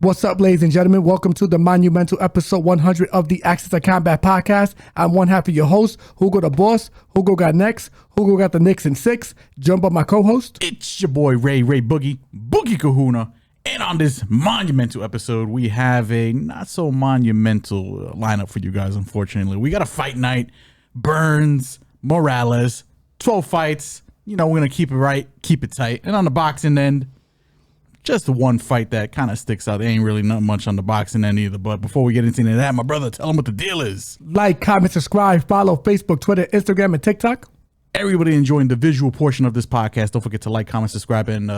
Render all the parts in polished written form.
What's up, ladies and gentlemen? Welcome to the monumental episode 100 of the Access to Combat podcast. I'm one half of your host, Hugo the Boss. Hugo got next. Hugo got the Knicks in 6. Joined by my co-host. It's your boy, Ray Boogie Kahuna. And on this monumental episode, we have a not so monumental lineup for you guys, unfortunately. We got a fight night. Burns, Morales, 12 fights. You know, we're going to keep it right, keep it tight. And on the boxing end, just the one fight that kind of sticks out. There ain't really not much on the boxing end either. But before we get into any of that, my brother, tell them what the deal is. Like, comment, subscribe, follow Facebook, Twitter, Instagram, and TikTok. Everybody enjoying the visual portion of this podcast, don't forget to like, comment, subscribe, and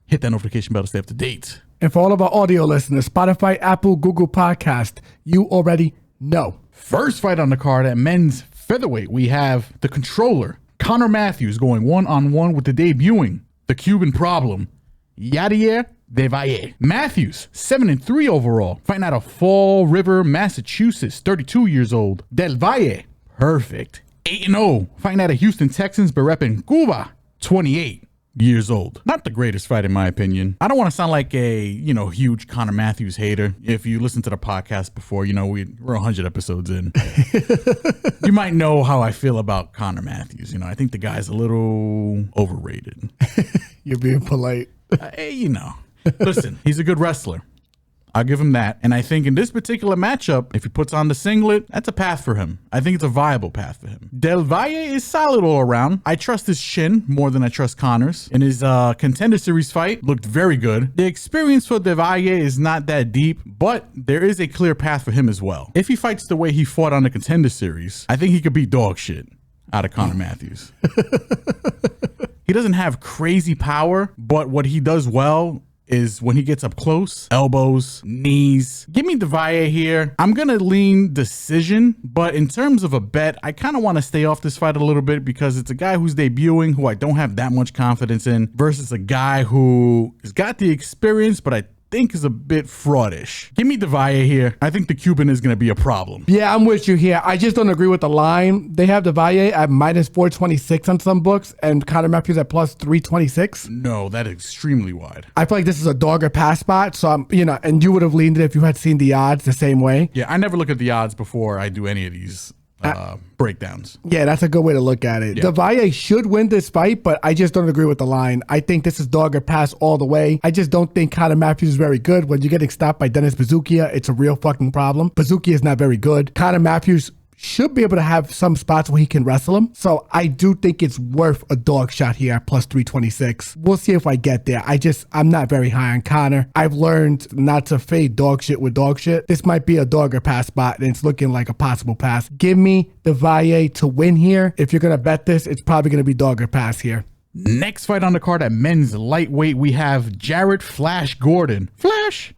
hit that notification bell to stay up to date. And for all of our audio listeners, Spotify, Apple, Google Podcast, you already know. First fight on the card at men's featherweight, we have the controller, Connor Matheus, going one-on-one with the debuting, the Cuban problem, Yadier DelValle. Matheus, 7-3 overall, fighting out of Fall River, Massachusetts, 32 years old. DelValle, perfect, 8-0, fighting out of Houston, Texans, but repping Cuba, 28 years old. Not the greatest fight in my opinion. I don't want to sound like a, huge Connor Matheus hater. If you listen to the podcast before, we're 100 episodes in. You might know how I feel about Connor Matheus. I think the guy's a little overrated. You're being polite. Listen, he's a good wrestler. I'll give him that. And I think in this particular matchup, if he puts on the singlet, that's a path for him. I think it's a viable path for him. DelValle is solid all around. I trust his chin more than I trust Connor's. In his Contender Series fight, looked very good. The experience for DelValle is not that deep, but there is a clear path for him as well. If he fights the way he fought on the Contender Series, I think he could beat dog shit out of Connor Matheus. He doesn't have crazy power, but what he does well is when he gets up close, elbows, knees. Give me DelValle here. I'm going to lean decision, but in terms of a bet, I kind of want to stay off this fight a little bit because it's a guy who's debuting who I don't have that much confidence in versus a guy who has got the experience, but I think is a bit fraudish. Give me DelValle here. I think the Cuban is going to be a problem. Yeah, I'm with you here. I just don't agree with the line. They have DelValle at minus 426 on some books and Connor Matheus at plus 326. No, that is extremely wide. I feel like this is a dog or pass spot. So I'm, and you would have leaned it if you had seen the odds the same way. Yeah, I never look at the odds before I do any of these breakdowns. Yeah, that's a good way to look at it. Yeah. DelValle should win this fight, but I just don't agree with the line. I think this is dog or pass all the way. I just don't think Connor Matheus is very good. When you're getting stopped by Dennis Bazookia, it's a real fucking problem. Bazookia is not very good. Connor Matheus should be able to have some spots where he can wrestle him. So I do think it's worth a dog shot here at plus 326. We'll see if I get there. I'm not very high on Connor. I've learned not to fade dog shit with dog shit. This might be a dog or pass spot and it's looking like a possible pass. Give me DelValle to win here. If you're going to bet this, it's probably going to be dog or pass here. Next fight on the card at men's lightweight, we have Jared Flash Gordon. Flash!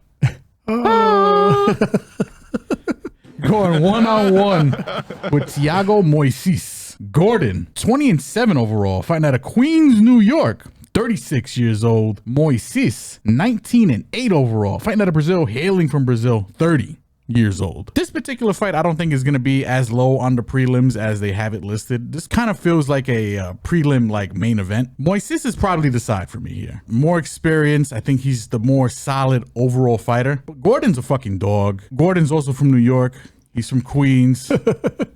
Going one-on-one with Thiago Moisés. Gordon, 20-7 overall, fighting out of Queens, New York, 36 years old. Moisés, 19-8 overall, fighting out of Brazil, hailing from Brazil, 30 years old. This particular fight, I don't think is going to be as low on the prelims as they have it listed. This kind of feels like a prelim like main event. Moisés is probably the side for me here. More experience. I think he's the more solid overall fighter. But Gordon's a fucking dog. Gordon's also from New York. He's from Queens.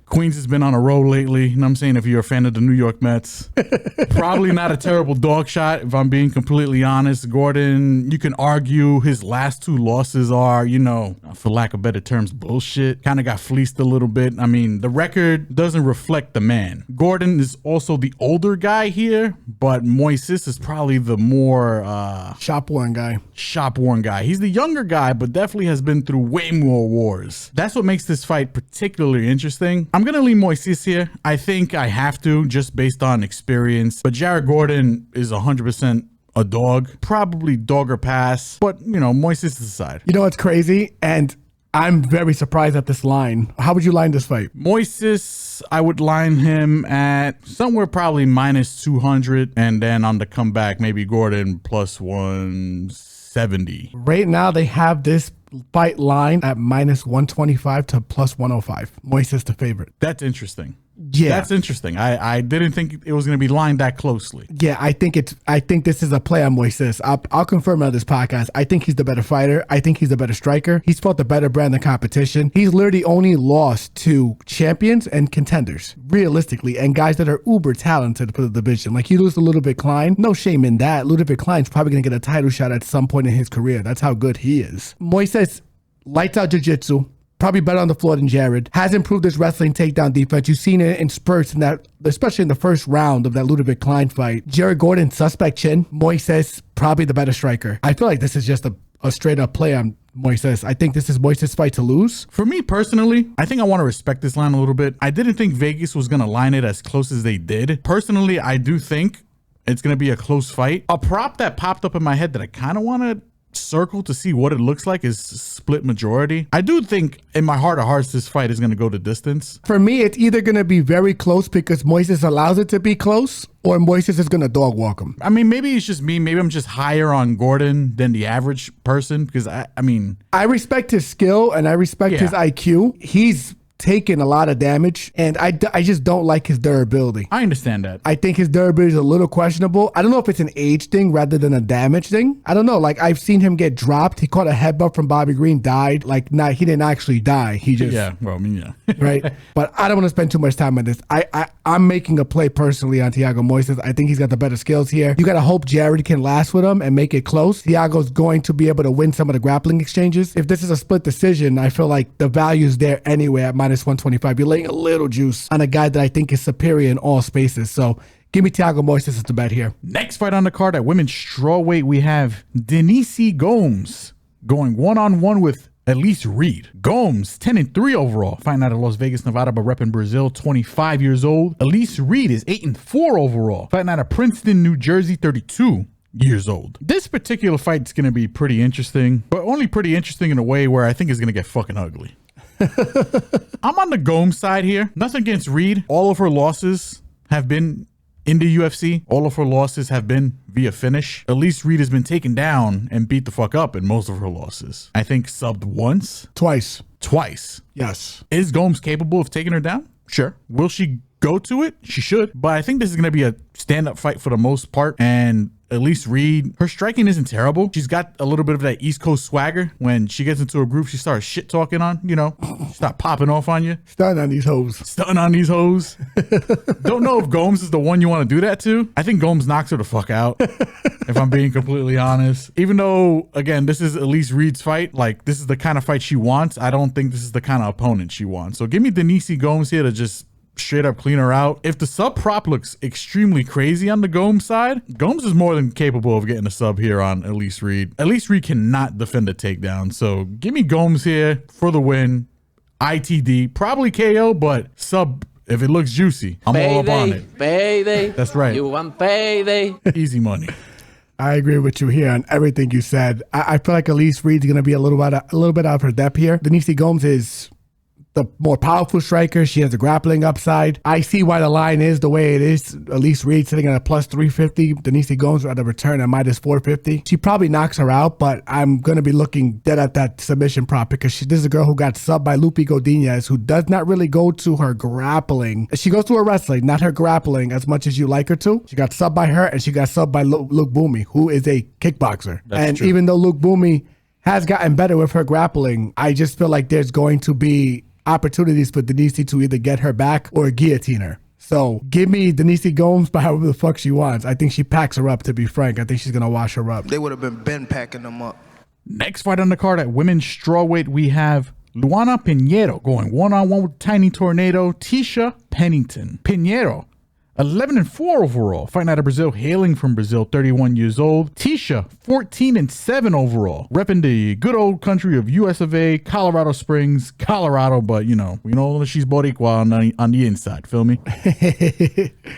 Queens has been on a roll lately. You know what I'm saying? If you're a fan of the New York Mets. Probably not a terrible dog shot, if I'm being completely honest. Gordon, you can argue his last 2 losses are, for lack of better terms, bullshit. Kind of got fleeced a little bit. I mean, the record doesn't reflect the man. Gordon is also the older guy here, but Moisés is probably the more shop-worn guy. He's the younger guy, but definitely has been through way more wars. That's what makes this fight particularly interesting. I'm going to lean Moisés here. I think I have to, just based on experience. But Jared Gordon is 100% a dog. Probably dog or pass. But, Moisés is the side. You know what's crazy? And I'm very surprised at this line. How would you line this fight? Moisés, I would line him at somewhere probably minus 200. And then on the comeback, maybe Gordon plus 170. Right now, they have this fight line at minus 125 to plus 105. Moisés the favorite. That's interesting. Yeah, that's interesting. I didn't think it was going to be lined that closely. Yeah, I think this is a play on Moisés. I'll confirm on this podcast. I think he's the better fighter. I think he's the better striker. He's fought the better brand of competition. He's literally only lost to champions and contenders, realistically, and guys that are uber talented for the division. Like, you lose to Ludovic Klein. No shame in that. Ludovic Klein's probably going to get a title shot at some point in his career. That's how good he is. Moisés, lights out jiu-jitsu. Probably better on the floor than Jared. Has improved his wrestling takedown defense. You've seen it in spurts in that, especially in the first round of that Ludovic Klein fight. Jared Gordon, suspect chin. Moisés, probably the better striker. I feel like this is just a straight up play on Moisés. I think this is Moisés' fight to lose. For me personally, I think I want to respect this line a little bit. I didn't think Vegas was going to line it as close as they did. Personally, I do think it's going to be a close fight. A prop that popped up in my head that I kind of want to circle to see what it looks like is split majority. I do think in my heart of hearts this fight is going to go the distance. For me, it's either going to be very close because Moisés allows it to be close, or Moisés is going to dog walk him. I mean, maybe it's just me. Maybe I'm just higher on Gordon than the average person because I respect his skill and I respect his IQ. He's taken a lot of damage, and I just don't like his durability. I understand that. I think his durability is a little questionable. I don't know if it's an age thing rather than a damage thing. I don't know. Like, I've seen him get dropped. He caught a headbutt from Bobby Green, died. Like, he didn't actually die. He just... Yeah, well, I mean, yeah. Right? But I don't want to spend too much time on this. I'm making a play personally on Thiago Moisés. I think he's got the better skills here. You got to hope Jared can last with him and make it close. Thiago's going to be able to win some of the grappling exchanges. If this is a split decision, I feel like the value's there anyway at minus 125. You're laying a little juice on a guy that I think is superior in all spaces. So give me Thiago Moisés as the bet here. Next fight on the card at women's strawweight, we have Denise Gomes going one-on-one with Elise Reed. Gomes, 10-3 overall, fighting out of Las Vegas, Nevada, but repping Brazil, 25 years old. Elise Reed is 8-4 overall, fighting out of Princeton, New Jersey, 32 years old. This particular fight is going to be pretty interesting, but only pretty interesting in a way where I think it's going to get fucking ugly. I'm on the Gomes side here. Nothing against Reed. All of her losses have been in the UFC. All of her losses have been via finish. Elise Reed has been taken down and beat the fuck up in most of her losses. I think subbed once. Twice. Yes. Is Gomes capable of taking her down? Sure. Will she go to it? She should. But I think this is going to be a stand-up fight for the most part. And Elise Reed, her striking isn't terrible. She's got a little bit of that East Coast swagger. When she gets into a group, she starts shit talking on, start popping off on you. Stunning on these hoes. Don't know if Gomes is the one you want to do that to. I think Gomes knocks her the fuck out, if I'm being completely honest. Even though, again, this is Elise Reed's fight. Like, this is the kind of fight she wants. I don't think this is the kind of opponent she wants. So give me Denise Gomes here to just straight up clean her out. If the sub prop looks extremely crazy on the Gomes side, Gomes is more than capable of getting a sub here on Elise Reed. Elise Reed cannot defend a takedown. So give me Gomes here for the win. ITD, probably KO, but sub if it looks juicy. I'm all up on it. Payday. That's right. You want payday. Easy money. I agree with you here on everything you said. I feel like Elise Reed's going to be a little bit out of her depth here. Denise Gomes is the more powerful striker. She has a grappling upside. I see why the line is the way it is. Elise Reed sitting at a plus 350. Denise Gomes at a return at minus 450. She probably knocks her out, but I'm going to be looking dead at that submission prop because this is a girl who got subbed by Lupi Godinez, who does not really go to her grappling. She goes to her wrestling, not her grappling as much as you like her to. She got subbed by her, and she got subbed by Luke Boomy, who is a kickboxer. That's true. Even though Luke Boomy has gotten better with her grappling, I just feel like there's going to be opportunities for Denise to either get her back or guillotine her. So give me Denise Gomes by however the fuck she wants. I think she packs her up, to be frank. I think she's going to wash her up. They would have been packing them up. Next fight on the card at women's strawweight, we have Luana Pinheiro going one-on-one with Tiny Tornado, Tecia Pennington. Pinheiro, 11-4 overall, fighting out of Brazil, hailing from Brazil, 31 years old. Tecia, 14-7 overall, repping the good old country of US of A, Colorado Springs, Colorado, but we know she's Boricua on the inside, feel me?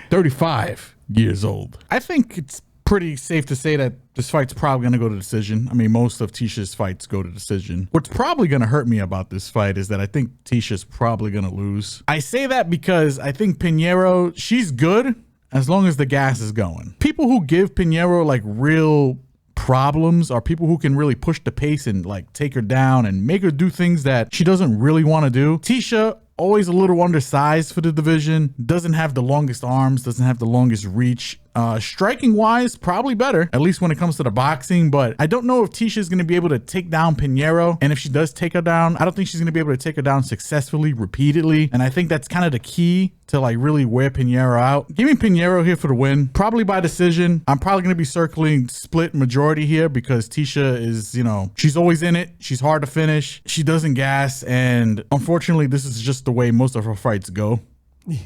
35 years old. I think it's pretty safe to say that this fight's probably going to go to decision. I mean, most of Ticia's fights go to decision. What's probably going to hurt me about this fight is that I think Ticia's probably going to lose. I say that because I think Pinheiro, she's good as long as the gas is going. People who give Pinheiro like real problems are people who can really push the pace and like take her down and make her do things that she doesn't really want to do. Tecia always a little undersized for the division. Doesn't have the longest arms, doesn't have the longest reach. Striking wise, probably better, at least when it comes to the boxing. But I don't know if Tecia is going to be able to take down Pinheiro. And if she does take her down, I don't think she's going to be able to take her down successfully, repeatedly. And I think that's kind of the key to like really wear Pinheiro out. Give me Pinheiro here for the win, probably by decision. I'm probably going to be circling split majority here because Tecia is, you know, she's always in it. She's hard to finish. She doesn't gas. And unfortunately, this is just the way most of her fights go.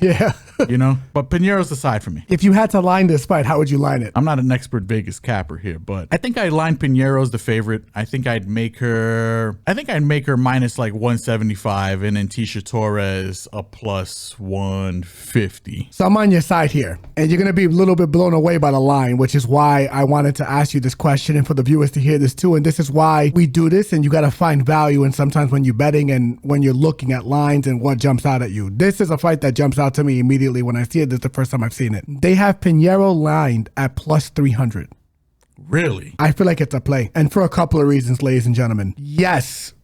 Yeah. You know, but Pinheiro's the side for me. If you had to line this fight, how would you line it? I'm not an expert Vegas capper here, but I think I'd line Pinheiro as the favorite. I think I'd make her minus like 175 and then Tecia Torres a plus 150. So I'm on your side here, and you're going to be a little bit blown away by the line, which is why I wanted to ask you this question and for the viewers to hear this too. And this is why we do this, and you got to find value in sometimes when you're betting and when you're looking at lines and what jumps out at you. This is a fight that jumps out to me immediately when I see it. This is the first time I've seen it. They have Pinheiro lined at plus 300. Really? I feel like it's a play. And for a couple of reasons, ladies and gentlemen. Yes,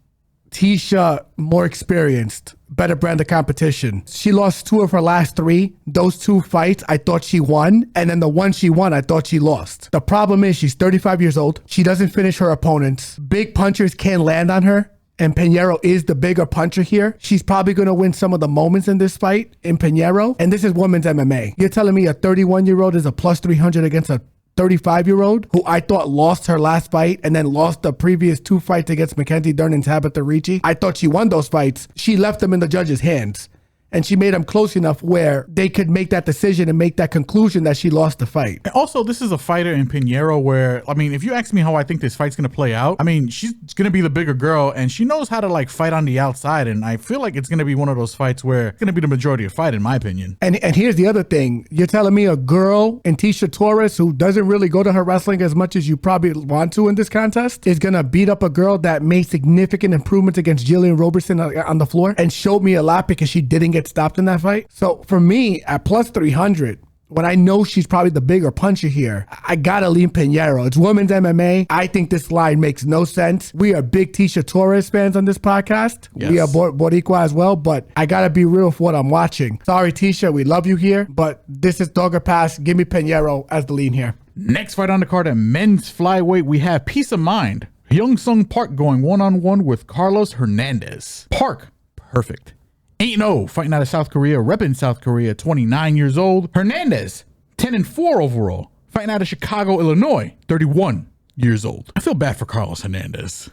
Tecia, more experienced, better brand of competition. She lost 2 of her last 3. Those 2 fights, I thought she won. And then the one she won, I thought she lost. The problem is she's 35 years old. She doesn't finish her opponents. Big punchers can't land on her. And Pinheiro is the bigger puncher here. She's probably going to win some of the moments in this fight in Pinheiro. And this is women's MMA. You're telling me a 31-year-old is a plus 300 against a 35-year-old who I thought lost her last fight and then lost the previous 2 fights against Mackenzie Dern and Tabitha Ricci. I thought she won those fights. She left them in the judges' hands. And she made them close enough where they could make that decision and make that conclusion that she lost the fight. And also, this is a fighter in Pinheiro where, I mean, if you ask me how I think this fight's going to play out, I mean, she's going to be the bigger girl and she knows how to like fight on the outside. And I feel like it's going to be one of those fights where it's going to be the majority of fight, in my opinion. And here's the other thing. You're telling me a girl in Tecia Torres who doesn't really go to her wrestling as much as you probably want to in this contest is going to beat up a girl that made significant improvements against Julian Robertson on the floor and showed me a lot because she didn't get stopped in that fight. So for me, at plus 300, when I know she's probably the bigger puncher here, I gotta lean Pinheiro. It's women's MMA. I think this line makes no sense. We are big Tecia Torres fans on this podcast. Yes. We are Boricua as well, but I gotta be real for what I'm watching. Sorry, Tecia, we love you here, but this is dog or pass. Give me Pinheiro as the lean here. Next fight on the card at men's flyweight, we have Peace of Mind. Hyun Sung Park going one-on-one with Carlos Hernandez. Park, perfect. 8-0, fighting out of South Korea, repping South Korea, 29 years old. Hernandez, 10-4 overall, fighting out of Chicago, Illinois, 31 years old. I feel bad for Carlos Hernandez.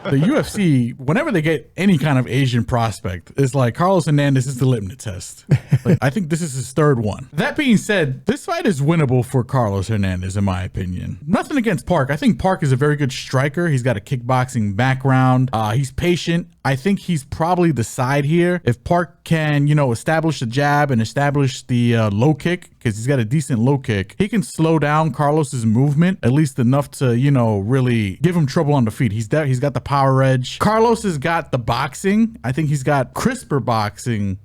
The UFC, whenever they get any kind of Asian prospect, it's like Carlos Hernandez is the litmus test. Like, I think this is his 3rd one. That being said, this fight is winnable for Carlos Hernandez, in my opinion. Nothing against Park. I think Park is a very good striker. He's got a kickboxing background. He's patient. I think he's probably the side here. If Park can, you know, establish the jab and establish the low kick, because he's got a decent low kick, he can slow down Carlos's movement, at least enough to, you know, really give him trouble on the feet. He's got the power edge. Carlos has got the boxing. I think he's got crisper boxing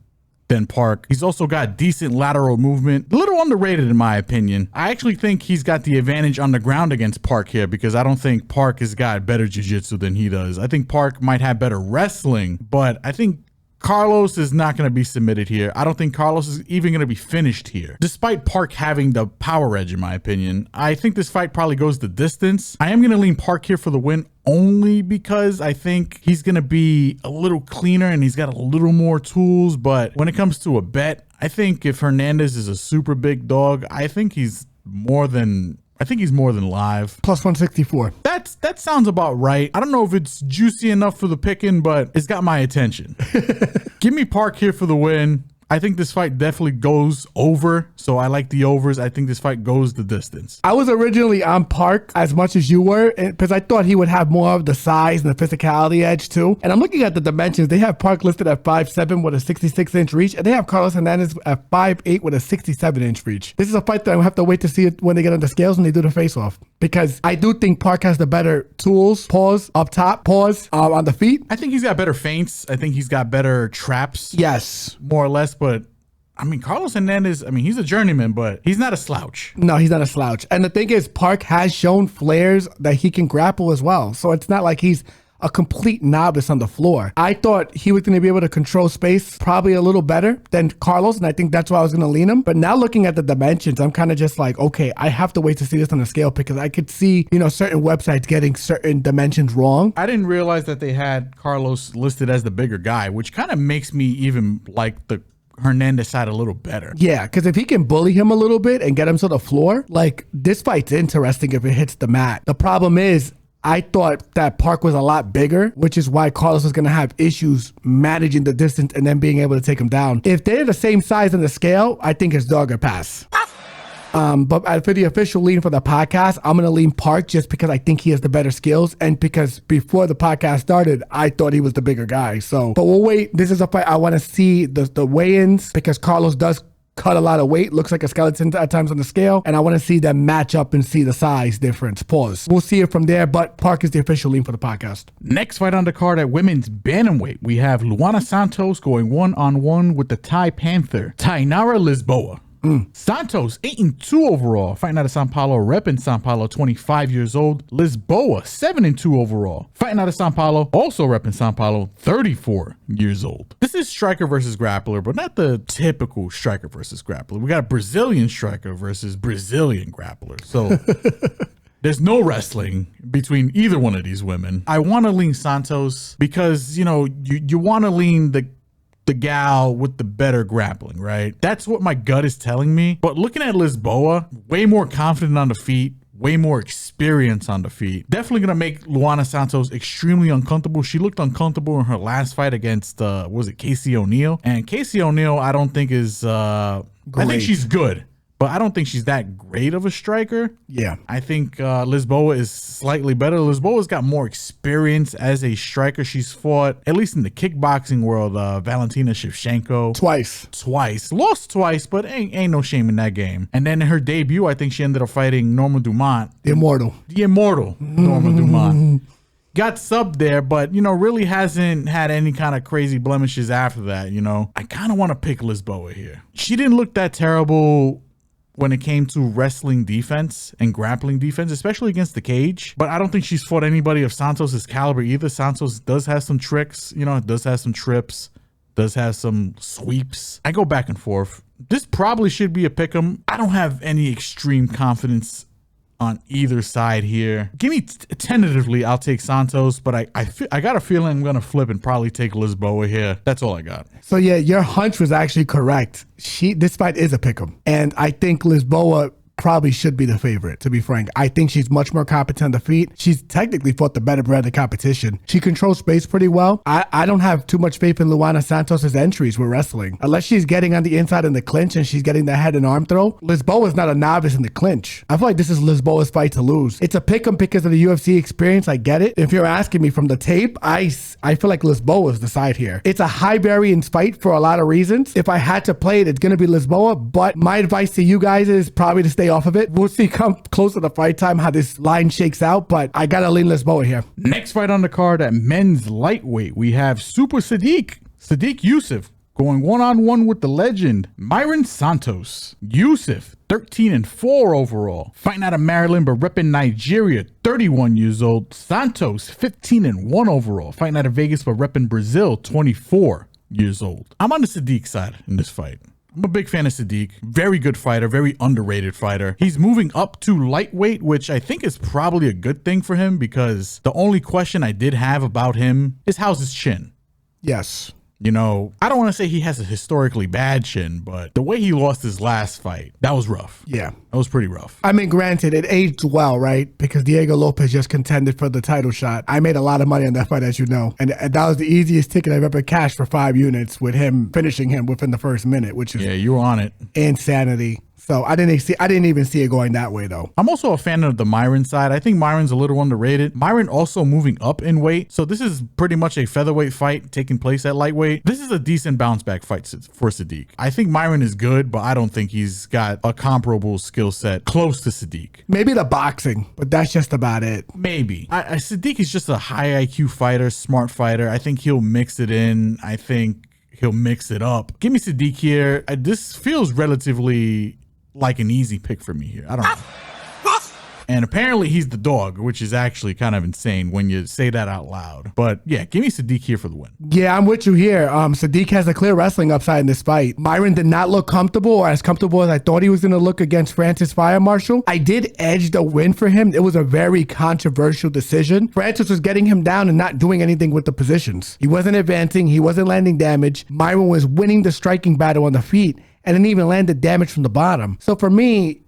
than Park. He's also got decent lateral movement. A little underrated in my opinion. I actually think he's got the advantage on the ground against Park here because I don't think Park has got better jiu-jitsu than he does. I think Park might have better wrestling, but I think Carlos is not going to be submitted here. I don't think Carlos is even going to be finished here. Despite Park having the power edge, in my opinion, I think this fight probably goes the distance. I am going to lean Park here for the win only because I think he's going to be a little cleaner and he's got a little more tools. But when it comes to a bet, I think if Hernandez is a super big dog, I think he's more than live. Plus 164. That sounds about right. I don't know if it's juicy enough for the picking, but it's got my attention. Give me Park here for the win. I think this fight definitely goes over, so I like the overs. I think this fight goes the distance. I was originally on Park as much as you were because I thought he would have more of the size and the physicality edge too. And I'm looking at the dimensions. They have Park listed at 5'7" with a 66-inch reach, and they have Carlos Hernandez at 5'8" with a 67-inch reach. This is a fight that I have to wait to see it when they get on the scales and they do the face-off because I do think Park has the better tools, pause, up top, pause, on the feet. I think he's got better feints. I think he's got better traps. Yes. More or less. But I mean, Carlos Hernandez, I mean, he's a journeyman, but he's not a slouch. No, he's not a slouch. And the thing is, Park has shown flares that he can grapple as well. So it's not like he's a complete novice on the floor. I thought he was going to be able to control space probably a little better than Carlos, and I think that's why I was going to lean him. But now looking at the dimensions, I'm kind of just like, okay, I have to wait to see this on the scale because I could see, certain websites getting certain dimensions wrong. I didn't realize that they had Carlos listed as the bigger guy, which kind of makes me even like the Hernandez side a little better. Yeah, because if he can bully him a little bit and get him to the floor, like this fight's interesting if it hits the mat. The problem is, I thought that Park was a lot bigger, which is why Carlos is going to have issues managing the distance and then being able to take him down. If they're the same size on the scale, I think it's dog or pass. But for the official lean for the podcast, I'm going to lean Park just because I think he has the better skills and because before the podcast started, I thought he was the bigger guy. So, but we'll wait. This is a fight I want to see the weigh-ins because Carlos does cut a lot of weight, looks like a skeleton at times on the scale, and I want to see them match up and see the size difference. Pause. We'll see it from there, but Park is the official lean for the podcast. Next fight on the card at women's bantamweight, we have Luana Santos going 1-on-1 with the Thai Panther, Tainara Lisboa. Santos 8-2 overall, fighting out of Sao Paulo, repping Sao Paulo, 25 years old. Lisboa 7-2 overall, fighting out of Sao Paulo, also repping Sao Paulo, 34 years old. This is striker versus grappler, but not the typical striker versus grappler. We got a Brazilian striker versus Brazilian grappler. So there's no wrestling between either one of these women. I want to lean Santos because, you want to lean the gal with the better grappling, right? That's what my gut is telling me. But looking at Lisboa, way more confident on the feet, way more experience on the feet. Definitely gonna make Luana Santos extremely uncomfortable. She looked uncomfortable in her last fight against Casey O'Neill. And Casey O'Neill, I don't think is I think she's good, but I don't think she's that great of a striker. Yeah. I think Lisboa is slightly better. Lisboa's got more experience as a striker. She's fought, at least in the kickboxing world, Valentina Shevchenko. Twice. Lost twice, but ain't no shame in that game. And then in her debut, I think she ended up fighting Norma Dumont. The immortal Norma Dumont. Got subbed there, but, really hasn't had any kind of crazy blemishes after that, I kind of want to pick Lisboa here. She didn't look that terrible when it came to wrestling defense and grappling defense, especially against the cage. But I don't think she's fought anybody of Santos's caliber either. Santos does have some tricks, does have some trips, does have some sweeps. I go back and forth. This probably should be a pick'em. I don't have any extreme confidence on either side here. Give me tentatively, I'll take Santos, but I got a feeling I'm gonna flip and probably take Lisboa here. That's all I got. So yeah, your hunch was actually correct. This fight is a pick'em, and I think Lisboa probably should be the favorite, to be frank. I think she's much more competent on the feet. She's technically fought the better brand of competition. She controls space pretty well. I don't have too much faith in Luana Santos's entries with wrestling. Unless she's getting on the inside in the clinch and she's getting the head and arm throw. Lisboa's not a novice in the clinch. I feel like this is Lisboa's fight to lose. It's a pick'em because of the UFC experience. I get it. If you're asking me from the tape, I feel like Lisboa is the side here. It's a high variance fight for a lot of reasons. If I had to play it, it's going to be Lisboa, but my advice to you guys is probably to stay off of it. We'll see come close to the fight time how this line shakes out, but I gotta lean Lisboa here. Next fight on the card at men's lightweight, we have Super Sodiq Yusuff going 1-on-1 with the legend Mairon Santos. Yusuff 13-4 overall, fighting out of Maryland but repping Nigeria, 31 years old. Santos 15-1 overall, fighting out of Vegas but repping Brazil, 24 years old. I'm on the Sodiq side in this fight. I'm a big fan of Sodiq. Very good fighter, very underrated fighter. He's moving up to lightweight, which I think is probably a good thing for him because the only question I did have about him is how's his chin? Yes. I don't want to say he has a historically bad chin, but the way he lost his last fight, that was rough. Yeah. That was pretty rough. I mean, granted, it aged well, right? Because Diego Lopez just contended for the title shot. I made a lot of money on that fight, as you know. And that was the easiest ticket I've ever cashed for 5 units with him finishing him within the first minute, which is... Yeah, you were on it. Insanity. So I didn't even see it going that way, though. I'm also a fan of the Mairon side. I think Myron's a little underrated. Mairon also moving up in weight. So this is pretty much a featherweight fight taking place at lightweight. This is a decent bounce back fight for Sodiq. I think Mairon is good, but I don't think he's got a comparable skill set close to Sodiq. Maybe the boxing, but that's just about it. Maybe. Sodiq is just a high IQ fighter, smart fighter. I think he'll mix it in. I think he'll mix it up. Give me Sodiq here. This feels relatively like an easy pick for me here. I don't know. And apparently he's the dog, which is actually kind of insane when you say that out loud. But yeah, give me Sodiq here for the win. Yeah, I'm with you here. Sodiq has a clear wrestling upside in this fight. Mairon did not look comfortable or as comfortable as I thought he was going to look against Francis Fire Marshal. I did edge the win for him. It was a very controversial decision. Francis was getting him down and not doing anything with the positions. He wasn't advancing. He wasn't landing damage. Mairon was winning the striking battle on the feet and didn't even land the damage from the bottom. So for me,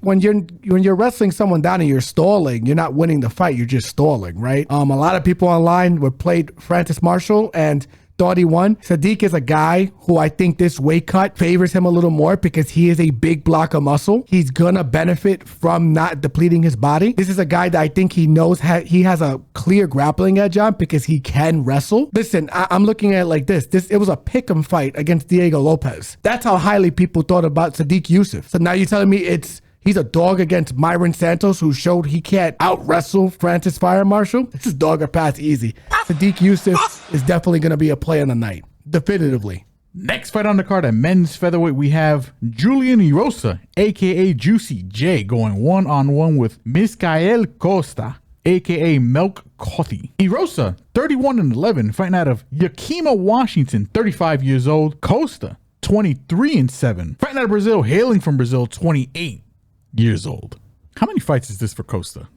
when you're wrestling someone down and you're stalling, you're not winning the fight. You're just stalling, right? A lot of people online played Francis Marshall and thought he won. Sodiq is a guy who I think this weight cut favors him a little more because he is a big block of muscle. He's gonna benefit from not depleting his body. This is a guy that I think he knows he has a clear grappling edge on because he can wrestle. Listen, I'm looking at it like this. It was a pick'em fight against Diego Lopez. That's how highly people thought about Sodiq Yusuff. So now you're telling me he's a dog against Mairon Santos, who showed he can't out-wrestle Francis Fire Marshal? This is dog or pass easy. Sodiq Yusuff is definitely going to be a play on the night. Definitively. Next fight on the card at men's featherweight, we have Julian Erosa, a.k.a. Juicy J, going one-on-one with Mykal Costa, a.k.a. Melk Cothi. Erosa, 31-11, fighting out of Yakima, Washington, 35 years old. Costa, 23-7, fighting out of Brazil, hailing from Brazil, 28 years old. How many fights is this for Costa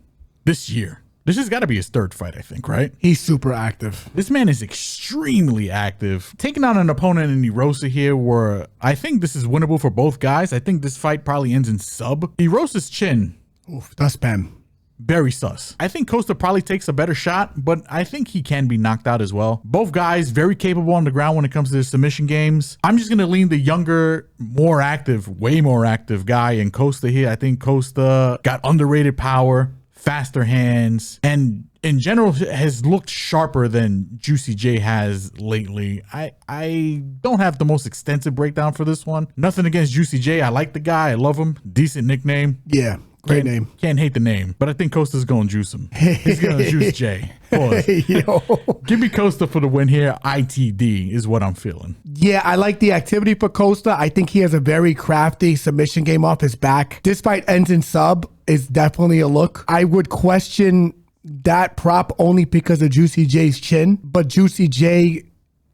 this year? This has got to be his third fight, I think, right? He's super active. This man is extremely active. Taking on an opponent in Erosa here where I think this is winnable for both guys. I think this fight probably ends in sub. Erosa's chin. Oof, that's Pam. Very sus. I think Costa probably takes a better shot, but I think he can be knocked out as well. Both guys very capable on the ground when it comes to the submission games. I'm just going to lean the younger, more active, way more active guy in Costa here. I think Costa got underrated power, faster hands, and in general has looked sharper than Juicy J has lately. I don't have the most extensive breakdown for this one. Nothing against Juicy J. I like the guy. I love him. Decent nickname. Yeah. Great name. Can't hate the name, but I think Costa's going to juice him. He's going to juice Jay. Yo. Give me Costa for the win here. ITD is what I'm feeling. Yeah, I like the activity for Costa. I think he has a very crafty submission game off his back. This fight ends in sub is definitely a look. I would question that prop only because of Juicy J's chin, but Juicy J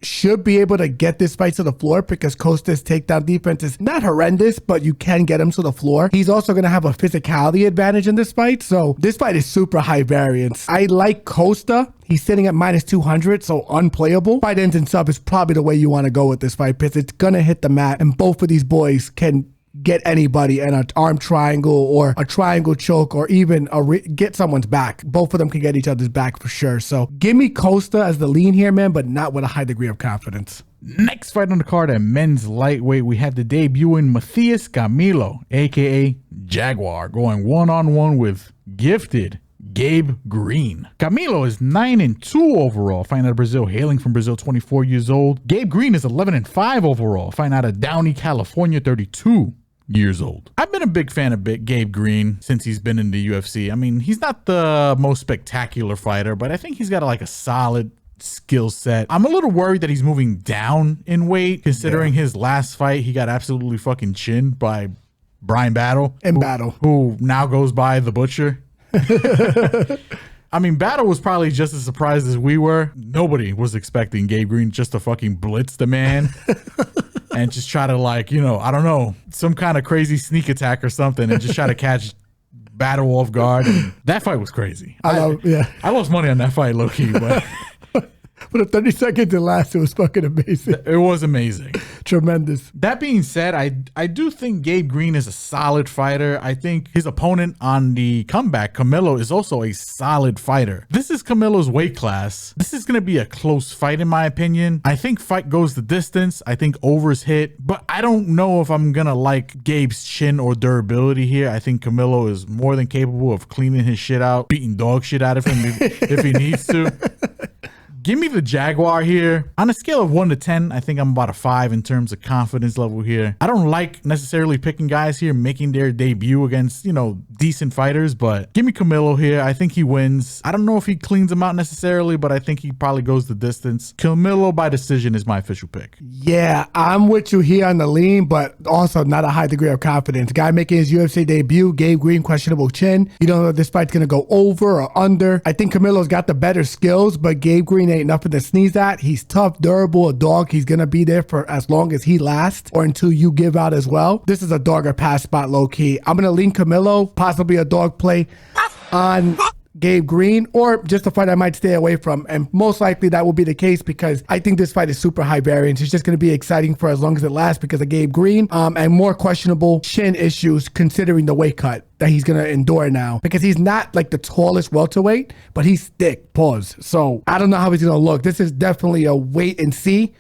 should be able to get this fight to the floor because Costa's takedown defense is not horrendous, but you can get him to the floor. He's also going to have a physicality advantage in this fight. So this fight is super high variance. I like Costa. He's sitting at -200, so unplayable. Fight ends in sub is probably the way you want to go with this fight because it's going to hit the mat and both of these boys can get anybody in an arm triangle or a triangle choke or even get someone's back. Both of them can get each other's back for sure. So give me Costa as the lean here, man, but not with a high degree of confidence. Next fight on the card at men's lightweight, we have the debuting Matheus Camilo, a.k.a. Jaguar, going one-on-one with gifted Gabe Green. Camilo is 9-2 overall, fighting out of Brazil, hailing from Brazil, 24 years old. Gabe Green is 11-5 overall, fighting out of Downey, California, 32 years old. I've been a big fan of Gabe Green since he's been in the UFC. I mean, he's not the most spectacular fighter, but I think he's got a solid skill set. I'm a little worried that he's moving down in weight, considering his last fight, he got absolutely fucking chinned by Brian Battle. Who now goes by The Butcher. I mean, Battle was probably just as surprised as we were. Nobody was expecting Gabe Green just to fucking blitz the man. And just try to I don't know, some kind of crazy sneak attack or something and just try to catch Battle off guard. And that fight was crazy. I lost money on that fight, low-key, but for the 30 seconds it lasted, it was fucking amazing. It was amazing. Tremendous. That being said, I do think Gabe Green is a solid fighter. I think his opponent on the comeback, Camilo, is also a solid fighter. This is Camilo's weight class. This is going to be a close fight in my opinion. I think fight goes the distance. I think overs hit, but I don't know if I'm going to like Gabe's chin or durability here. I think Camilo is more than capable of cleaning his shit out, beating dog shit out of him if he needs to. Give me the Jaguar here. On a scale of 1 to 10, I think I'm about a 5 in terms of confidence level here. I don't like necessarily picking guys here making their debut against, you know, decent fighters, but give me Camilo here. I think he wins. I don't know if he cleans him out necessarily, but I think he probably goes the distance. Camilo by decision is my official pick. Yeah, I'm with you here on the lean, but also not a high degree of confidence. Guy making his UFC debut, Gabe Green, questionable chin. You don't know if this fight's going to go over or under. I think Camilo's got the better skills, but Gabe Green ain't nothing to sneeze at. He's tough, durable, a dog. He's going to be there for as long as he lasts or until you give out as well. This is a dog or pass spot low key. I'm going to lean Camilo, possibly a dog play on Gabe Green, or just a fight I might stay away from. And most likely that will be the case because I think this fight is super high variance. It's just going to be exciting for as long as it lasts because of Gabe Green and more questionable shin issues considering the weight cut that he's going to endure now, because he's not like the tallest welterweight, but he's thick, pause. So I don't know how he's going to look. This is definitely a wait and see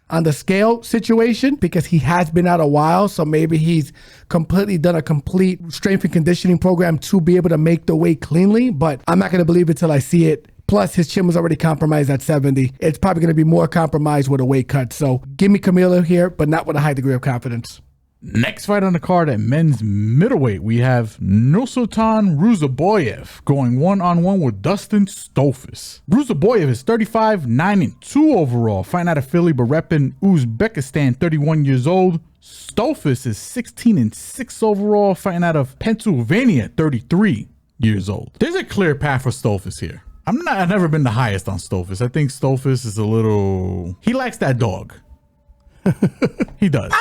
on the scale situation because he has been out a while. So maybe he's completely done a complete strength and conditioning program to be able to make the weight cleanly, but I'm not going to believe it till I see it. Plus, his chin was already compromised at 70. It's probably going to be more compromised with a weight cut. So give me Camilo here, but not with a high degree of confidence. Next fight on the card at men's middleweight, we have Nursulton Ruziboev going one-on-one with Dustin Stolfus. Ruziboev is 35, 9-2 overall, fighting out of Philly but repping Uzbekistan, 31 years old. Stolfus is 16-6 overall, fighting out of Pennsylvania, 33 years old. There's a clear path for Stolfus here. I've never been the highest on Stolfus. I think Stolfus is a little... He lacks that dog. He does.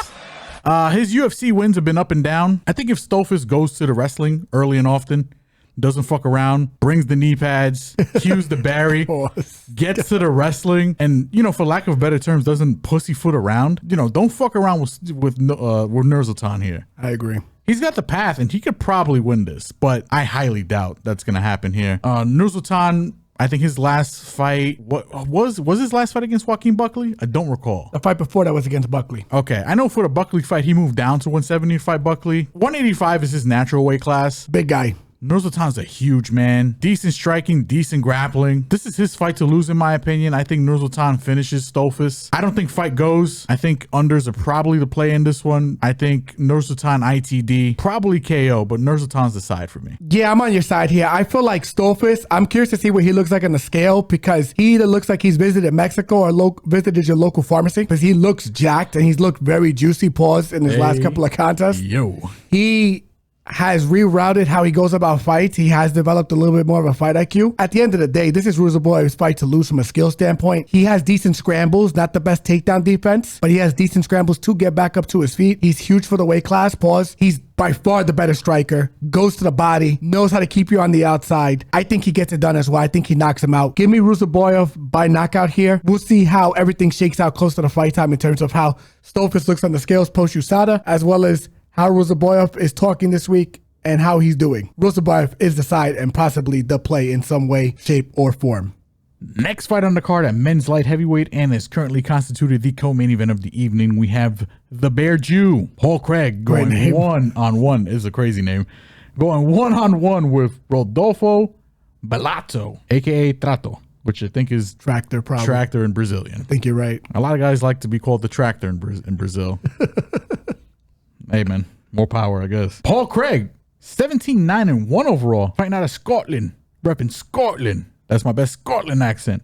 His UFC wins have been up and down. I think if Stolfus goes to the wrestling early and often, doesn't fuck around, brings the knee pads, cues the Barry, gets to the wrestling, and, you know, for lack of better terms, doesn't pussyfoot around, you know, don't fuck around with Nursulton here. I agree. He's got the path, and he could probably win this, but I highly doubt that's going to happen here. Nursulton, I think his last fight, what was his last fight against Joaquin Buckley? I don't recall. The fight before that was against Buckley. Okay, I know for the Buckley fight, he moved down to 170 to fight Buckley. 185 is his natural weight class. Big guy. Nursulton's a huge man. Decent striking, decent grappling. This is his fight to lose, in my opinion. I think Nursulton finishes Stolfus. I don't think fight goes. I think unders are probably the play in this one. I think Nursulton ITD, probably KO, but Nursulton's the side for me. Yeah, I'm on your side here. I feel like Stolfus, I'm curious to see what he looks like on the scale because he either looks like he's visited Mexico or visited your local pharmacy because he looks jacked and he's looked very juicy, pause, in his last couple of contests. He has rerouted how he goes about fights. He has developed a little bit more of a fight IQ. At the end of the day, this is Ruziboev's fight to lose from a skill standpoint. He has decent scrambles, not the best takedown defense, but he has decent scrambles to get back up to his feet. He's huge for the weight class, pause. He's by far the better striker, goes to the body, knows how to keep you on the outside. I think he gets it done as well. I think he knocks him out. Give me Ruziboev by knockout here. We'll see how everything shakes out close to the fight time in terms of how Stolfus looks on the scales post-USADA, as well as how Ruziboev is talking this week and how he's doing. Ruziboev is the side and possibly the play in some way, shape, or form. Next fight on the card at men's light heavyweight and is currently constituted the co-main event of the evening. We have the Bear Jew, Paul Craig, going one-on-one. Is a crazy name. Going one-on-one with Rodolfo Bellato, a.k.a. Trato, which I think is Tractor, probably. Tractor in Brazilian. I think you're right. A lot of guys like to be called the Tractor in Brazil. Hey, man, more power, I guess. Paul Craig, 17-9-1 overall, fighting out of Scotland, repping Scotland. That's my best Scotland accent.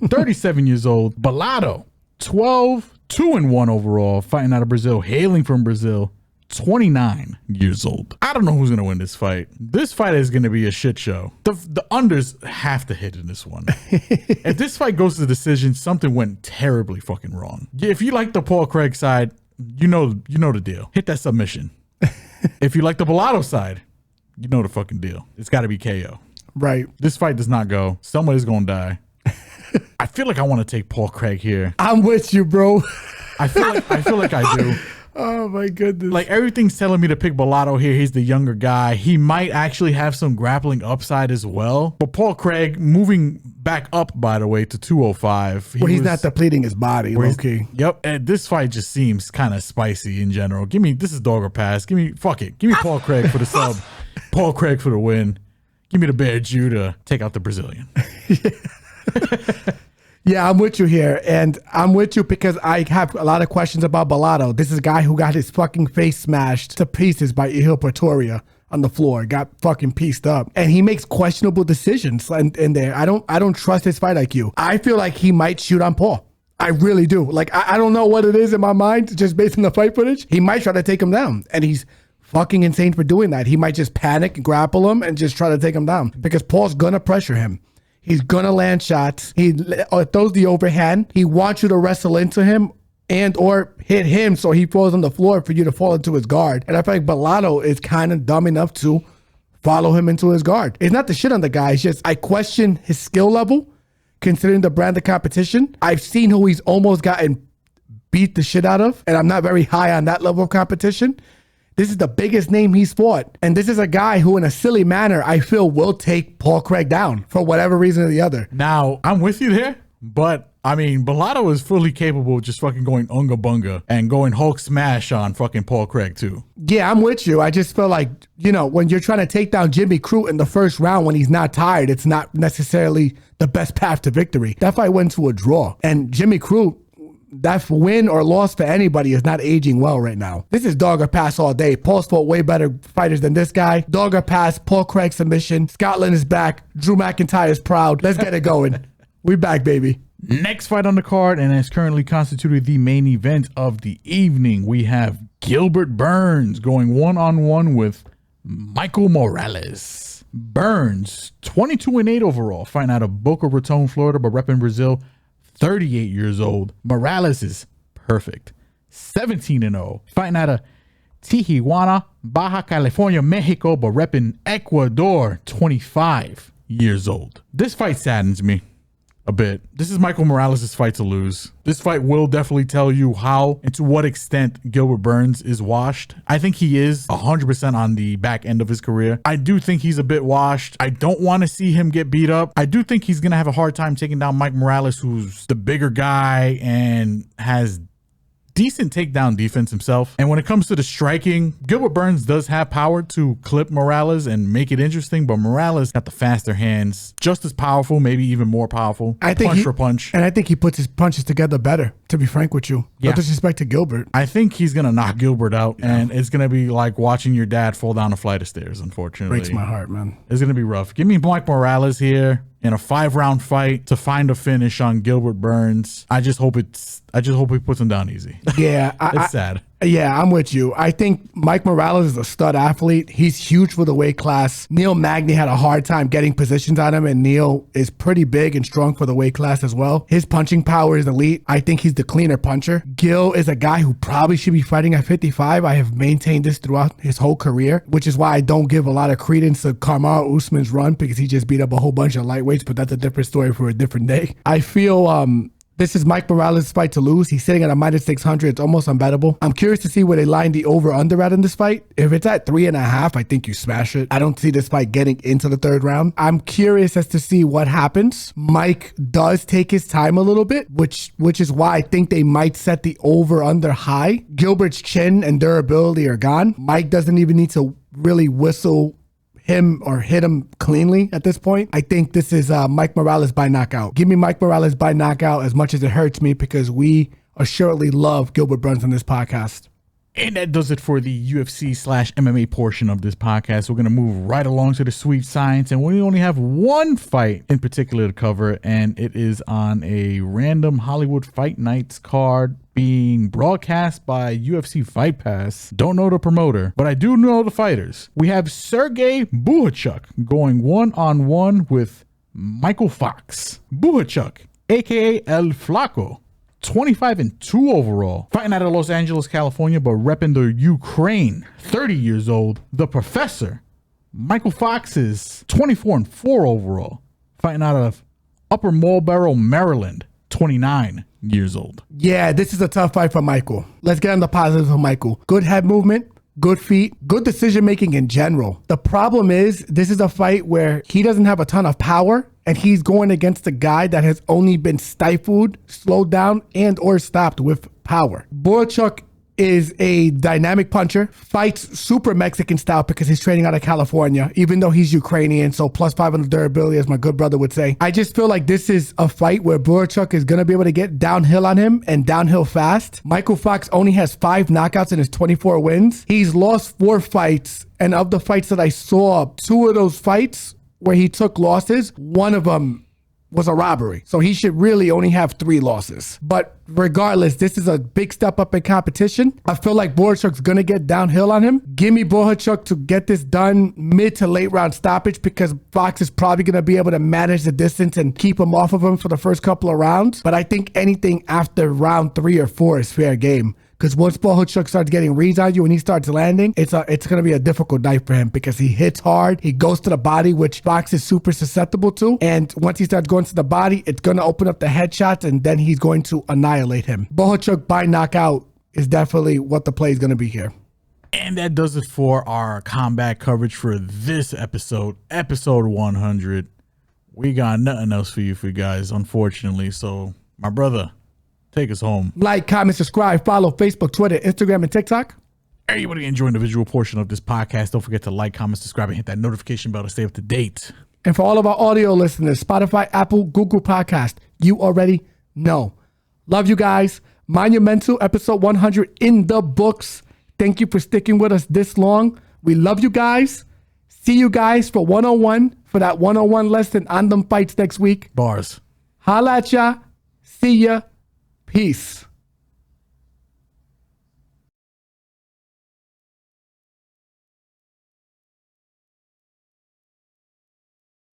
37 years old. Bellato, 12-2-1 overall, fighting out of Brazil, hailing from Brazil, 29 years old. I don't know who's going to win this fight. This fight is going to be a shit show. The unders have to hit in this one. If this fight goes to the decision, something went terribly fucking wrong. If you like the Paul Craig side, you know the deal. Hit that submission. If you like the Bellato side, you know the fucking deal. It's got to be KO. Right. This fight does not go. Somebody's going to die. I feel like I want to take Paul Craig here. I'm with you, bro. I feel like I do. Oh my goodness. Like everything's telling me to pick Bellato here. He's the younger guy. He might actually have some grappling upside as well. But Paul Craig moving back up, by the way, to 205. He's not depleting his body, low-key. Yep. And this fight just seems kind of spicy in general. This is dog or pass. Fuck it. Give me Paul Craig for the sub. Paul Craig for the win. Give me the Bear Jew to take out the Brazilian. Yeah, I'm with you here. And I'm with you because I have a lot of questions about Bellato. This is a guy who got his fucking face smashed to pieces by Ihil Pretoria on the floor, got fucking pieced up. And he makes questionable decisions in there. I don't trust his fight IQ. I feel like he might shoot on Paul. I really do. Like, I don't know what it is in my mind, just based on the fight footage. He might try to take him down. And he's fucking insane for doing that. He might just panic, grapple him, and just try to take him down. Because Paul's gonna pressure him. He's gonna land shots. He throws the overhand. He wants you to wrestle into him and or hit him so he falls on the floor for you to fall into his guard. And I feel like Bellato is kind of dumb enough to follow him into his guard. It's not the shit on the guy. It's just I question his skill level considering the brand of competition. I've seen who he's almost gotten beat the shit out of, and I'm not very high on that level of competition. This is the biggest name he's fought. And this is a guy who, in a silly manner, I feel will take Paul Craig down for whatever reason or the other. Now, I'm with you there, but I mean, Bellato is fully capable of just fucking going unga bunga and going Hulk smash on fucking Paul Craig too. Yeah, I'm with you. I just feel like, you know, when you're trying to take down Jimmy Crute in the first round when he's not tired, it's not necessarily the best path to victory. That fight went to a draw. And Jimmy Crute, that win or loss for anybody is not aging well right now. This is dog or pass all day. Paul's fought way better fighters than this guy. Dog or pass, Paul Craig submission. Scotland is back. Drew McIntyre is proud. Let's get it going. We back, baby. Next fight on the card, and is currently constituted the main event of the evening, we have Gilbert Burns going one-on-one with Mykal Morales. Burns, 22-8 overall, fighting out of Boca Raton, Florida, but repping Brazil. 38 years old. Morales is perfect. 17-0. Fighting out of Tijuana, Baja California, Mexico, but repping Ecuador. 25 years old. This fight saddens me a bit. This is Mykal Morales' fight to lose. This fight will definitely tell you how and to what extent Gilbert Burns is washed. I think he is 100% on the back end of his career. I do think he's a bit washed. I don't want to see him get beat up. I do think he's going to have a hard time taking down Mike Morales, who's the bigger guy and has decent takedown defense himself. And when it comes to the striking, Gilbert Burns does have power to clip Morales and make it interesting, but Morales got the faster hands, just as powerful, maybe even more powerful. I think punch for punch. And I think he puts his punches together better, to be frank with you. Yeah. No disrespect to Gilbert. I think he's going to knock Gilbert out, and it's going to be like watching your dad fall down a flight of stairs, unfortunately. Breaks my heart, man. It's going to be rough. Give me Mike Morales here in a 5-round fight to find a finish on Gilbert Burns. I just hope he puts him down easy. Yeah. It's sad. Yeah, I'm with you. I think Mike Morales is a stud athlete. He's huge for the weight class. Neil Magny had a hard time getting positions on him, and Neil is pretty big and strong for the weight class as well. His punching power is elite. I think he's the cleaner puncher. Gil is a guy who probably should be fighting at 55. I have maintained this throughout his whole career, which is why I don't give a lot of credence to Kamaru Usman's run, because he just beat up a whole bunch of lightweights, but that's a different story for a different day. I feel this is Mike Morales' fight to lose. He's sitting at a -600. It's almost unbettable. I'm curious to see where they line the over-under at in this fight. If it's at 3.5, I think you smash it. I don't see this fight getting into the third round. I'm curious as to see what happens. Mike does take his time a little bit, which is why I think they might set the over-under high. Gilbert's chin and durability are gone. Mike doesn't even need to really whistle him or hit him cleanly at this point. I think this is Mike Morales by knockout. Give me Mike Morales by knockout, as much as it hurts me, because we assuredly love Gilbert Burns on this podcast. And that does it for the UFC/MMA portion of this podcast. We're going to move right along to the sweet science, and we only have one fight in particular to cover, and it is on a random Hollywood Fight Nights card being broadcast by UFC Fight Pass. Don't know the promoter, but I do know the fighters. We have Serhii Bohachuk going one-on-one with Mykal Fox. Bohachuk, aka El Flaco, 25-2 overall, fighting out of Los Angeles, California, but repping the Ukraine. 30 years old. The Professor, Mykal Fox, is 24-4 overall, fighting out of Upper Marlboro, Maryland. 29 years old. Yeah, this is a tough fight for Mykal. Let's get on the positives for Mykal. Good head movement, good feet, good decision making in general. The problem is this is a fight where he doesn't have a ton of power, and he's going against a guy that has only been stifled, slowed down, and or stopped with power. Bohachuk is a dynamic puncher, fights super Mexican style because he's training out of California, even though he's Ukrainian, so +5 on the durability, as my good brother would say. I just feel like this is a fight where Bohachuk is going to be able to get downhill on him and downhill fast. Mykal Fox only has 5 knockouts in his 24 wins. He's lost 4 fights, and of the fights that I saw, 2 of those fights where he took losses, one of them was a robbery. So he should really only have 3 losses. But regardless, this is a big step up in competition. I feel like Bohachuk's going to get downhill on him. Give me Bohachuk to get this done mid to late round stoppage because Fox is probably going to be able to manage the distance and keep him off of him for the first couple of rounds. But I think anything after round 3 or 4 is fair game. Because once Bohachuk starts getting reads on you and he starts landing, it's going to be a difficult night for him because he hits hard. He goes to the body, which Fox is super susceptible to. And once he starts going to the body, it's going to open up the headshots and then he's going to annihilate him. Bohachuk by knockout is definitely what the play is going to be here. And that does it for our combat coverage for this episode 100. We got nothing else for you guys, unfortunately. So, my brother, take us home. Like, comment, subscribe, follow Facebook, Twitter, Instagram, and TikTok. Everybody enjoying the visual portion of this podcast, don't forget to like, comment, subscribe, and hit that notification bell to stay up to date. And for all of our audio listeners, Spotify, Apple, Google Podcast, you already know. Love you guys. Monumental episode 100 in the books. Thank you for sticking with us this long. We love you guys. See you guys for 101 for that 101 lesson on them fights next week. Bars. Holla at ya. See ya. Peace.